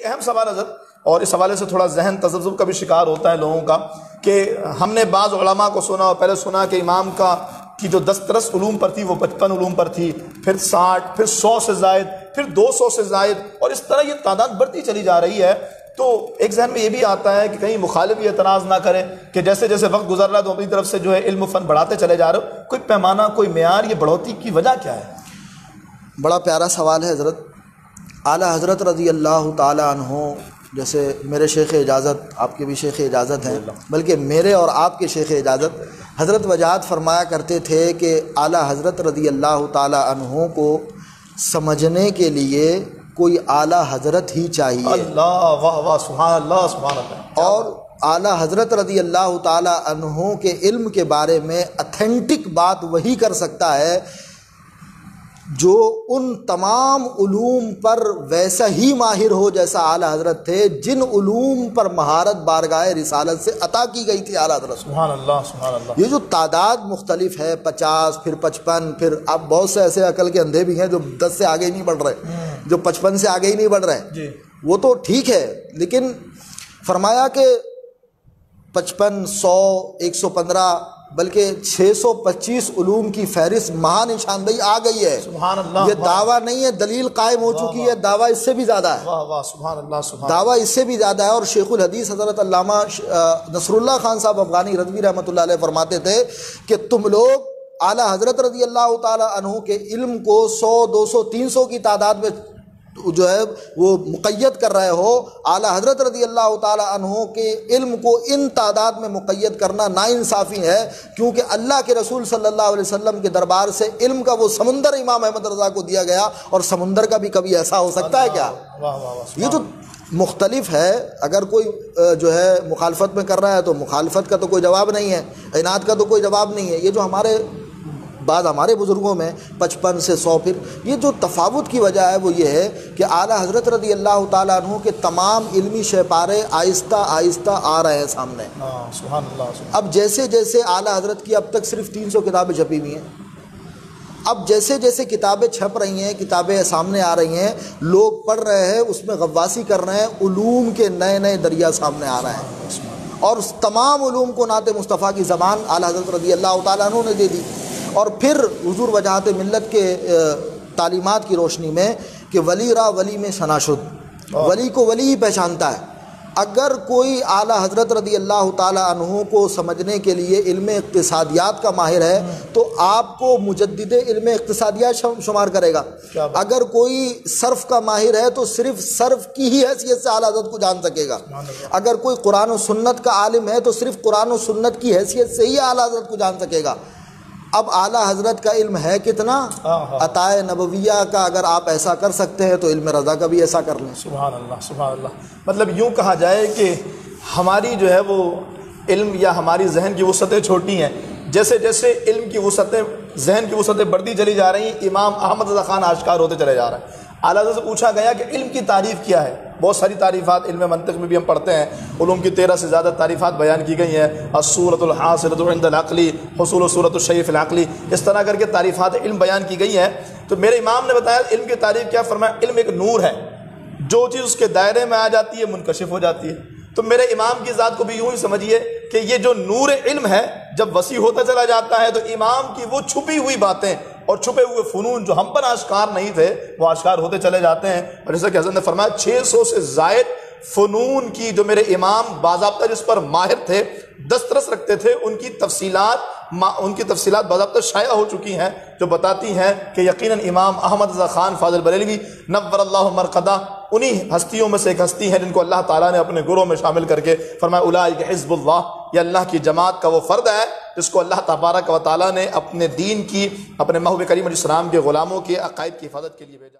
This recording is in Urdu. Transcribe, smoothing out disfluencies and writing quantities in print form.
ایک اہم سوال حضرت، اور اس حوالے سے تھوڑا ذہن تذبذب کا بھی شکار ہوتا ہے لوگوں کا، کہ ہم نے بعض علماء کو سنا، اور پہلے سنا کہ امام کی جو دسترس علوم پر تھی وہ 55 علوم پر تھی، پھر 60، پھر 100 سے زائد، پھر 200 سے زائد، اور اس طرح یہ تعداد بڑھتی چلی جا رہی ہے۔ تو ایک ذہن میں یہ بھی آتا ہے کہ کہیں مخالف یہ اعتراض نہ کرے کہ جیسے جیسے وقت گزر رہا ہے تو اپنی طرف سے جو ہے علم و فن بڑھاتے چلے جا رہے ہو، کوئی پیمانہ، کوئی معیار، یہ بڑھوتی کی وجہ کیا ہے؟ بڑا پیارا سوال ہے حضرت۔ اعلیٰ حضرت رضی اللہ تعالی عنہ، جیسے میرے شیخ اجازت، آپ کے بھی شیخ اجازت ہیں، بلکہ میرے اور آپ کے شیخ اجازت حضرت وجاہت فرمایا کرتے تھے کہ اعلیٰ حضرت رضی اللہ تعالی عنہ کو سمجھنے کے لیے کوئی اعلیٰ حضرت ہی چاہیے۔ اللہ، واہ واہ، سبحان اللہ، سبحان اللہ۔ اور اعلیٰ حضرت رضی اللہ تعالی عنہ کے علم کے بارے میں اتھینٹک بات وہی کر سکتا ہے جو ان تمام علوم پر ویسا ہی ماہر ہو جیسا اعلیٰ حضرت تھے، جن علوم پر مہارت بارگاہ رسالت سے عطا کی گئی تھی اعلیٰ حضرت۔ سبحان اللہ، سبحان اللہ۔ یہ جو تعداد مختلف ہے، 50، پھر 55، پھر اب بہت سے ایسے عقل کے اندھے بھی ہیں جو 10 سے آگے ہی نہیں بڑھ رہے، جو 55 سے آگے ہی نہیں بڑھ رہے جی، وہ تو ٹھیک ہے، لیکن فرمایا کہ 55، 100، 115، بلکہ 625 علوم کی فہرست مہا نشاندہی آ گئی ہے۔ سبحان اللہ۔ یہ دعویٰ نہیں ہے، دلیل قائم ہو چکی ہے، دعویٰ اس سے بھی زیادہ ہے، واہ واہ، سبحان اللہ، سبحان اللہ۔ دعویٰ اس سے بھی زیادہ ہے۔ اور شیخ الحدیث حضرت علامہ نصر اللہ خان صاحب افغانی رضوی رحمۃ اللہ علیہ فرماتے تھے کہ تم لوگ اعلیٰ حضرت رضی اللہ تعالی عنہ کے علم کو 100، 200، 300 کی تعداد میں جو ہے وہ مقید کر رہے ہو، اعلیٰ حضرت رضی اللہ تعالی عنہ کے علم کو ان تعداد میں مقید کرنا ناانصافی ہے، کیونکہ اللہ کے رسول صلی اللہ علیہ وسلم کے دربار سے علم کا وہ سمندر امام احمد رضا کو دیا گیا، اور سمندر کا بھی کبھی ایسا ہو سکتا ہے کیا؟ واہ واہ واہ۔ یہ جو مختلف ہے، اگر کوئی جو ہے مخالفت میں کر رہا ہے تو مخالفت کا تو کوئی جواب نہیں ہے، عناد کا تو کوئی جواب نہیں ہے۔ یہ جو ہمارے بزرگوں میں 55 سے 100، پھر یہ جو تفاوت کی وجہ ہے وہ یہ ہے کہ اعلیٰ حضرت رضی اللہ تعالیٰ عنہ کے تمام علمی شہپارے آہستہ آہستہ آ رہے ہیں سامنے۔ سبحان اللہ۔ اب جیسے جیسے اعلیٰ حضرت کی اب تک صرف 300 کتابیں چھپی ہوئی ہیں، اب جیسے جیسے کتابیں چھپ رہی ہیں، کتابیں سامنے آ رہی ہیں، لوگ پڑھ رہے ہیں، اس میں غواصی کر رہے ہیں، علوم کے نئے نئے دریا سامنے آ رہے ہیں، اور اس تمام علوم کو نعت مصطفیٰ کی زبان اعلیٰ حضرت رضی اللہ تعالیٰ عنہ نے دے دی۔ اور پھر حضور وجاہت ملت کے تعلیمات کی روشنی میں کہ ولی را ولی میں شنا شد، ولی کو ولی ہی پہچانتا ہے۔ اگر کوئی اعلیٰ حضرت رضی اللہ تعالی عنہ کو سمجھنے کے لیے علم اقتصادیات کا ماہر ہے تو آپ کو مجدد علم اقتصادیات شمار کرے گا، اگر کوئی صرف کا ماہر ہے تو صرف صرف کی ہی حیثیت سے اعلیٰ حضرت کو جان سکے گا، اگر کوئی قرآن و سنت کا عالم ہے تو صرف قرآن و سنت کی حیثیت سے ہی اعلیٰ حضرت کو جان سکے گا۔ اب اعلیٰ حضرت کا علم ہے کتنا؟ عطائے نبویہ کا اگر آپ ایسا کر سکتے ہیں تو علم رضا کا بھی ایسا کر لیں۔ سبحان اللہ، سبحان اللہ۔ مطلب یوں کہا جائے کہ ہماری جو ہے وہ علم یا ہماری ذہن کی وسعتیں چھوٹی ہیں، جیسے جیسے علم کی وسعتیں، ذہن کی وسعتیں بڑھتی چلی جا رہی ہیں، امام احمد رضا خان آشکار ہوتے چلے جا رہے ہیں۔ اعلیٰ حضرت سے پوچھا گیا کہ علم کی تعریف کیا ہے؟ بہت ساری تعریفات علم منطق میں بھی ہم پڑھتے ہیں، علوم کی 13 سے زیادہ تعریفات بیان کی گئی ہیں، الصورۃ الحاصلۃ عند العقل، حصول صورۃ الشیء فی العقل، اس طرح کر کے تعریفات علم بیان کی گئی ہیں۔ تو میرے امام نے بتایا علم کی تعریف کیا، فرمایا علم ایک نور ہے، جو چیز اس کے دائرے میں آ جاتی ہے منکشف ہو جاتی ہے۔ تو میرے امام کی ذات کو بھی یوں ہی سمجھیے کہ یہ جو نور علم ہے جب وسیع ہوتا چلا جاتا ہے تو امام کی وہ چھپی ہوئی باتیں اور چھپے ہوئے فنون جو ہم پر آشکار نہیں تھے وہ آشکار ہوتے چلے جاتے ہیں۔ اور جیسا کہ حضرت نے فرمایا 600 سے زائد فنون کی جو میرے امام باضابطہ جس پر ماہر تھے، دسترس رکھتے تھے، ان کی تفصیلات باضابطہ شائع ہو چکی ہیں، جو بتاتی ہیں کہ یقیناً امام احمد رضا خان فاضل بریلوی نور اللہ مرقدہ انہی ہستیوں میں سے ایک ہستی ہیں جن کو اللہ تعالیٰ نے اپنے گروہ میں شامل کر کے فرمایا اولئک حزب اللہ، یہ اللہ کی جماعت کا وہ فرد ہے جس کو اللہ تبارک و تعالیٰ نے اپنے دین کی، اپنے محبوب کریم علیہ السلام کے غلاموں کے عقائد کی حفاظت کے لیے بھیجا۔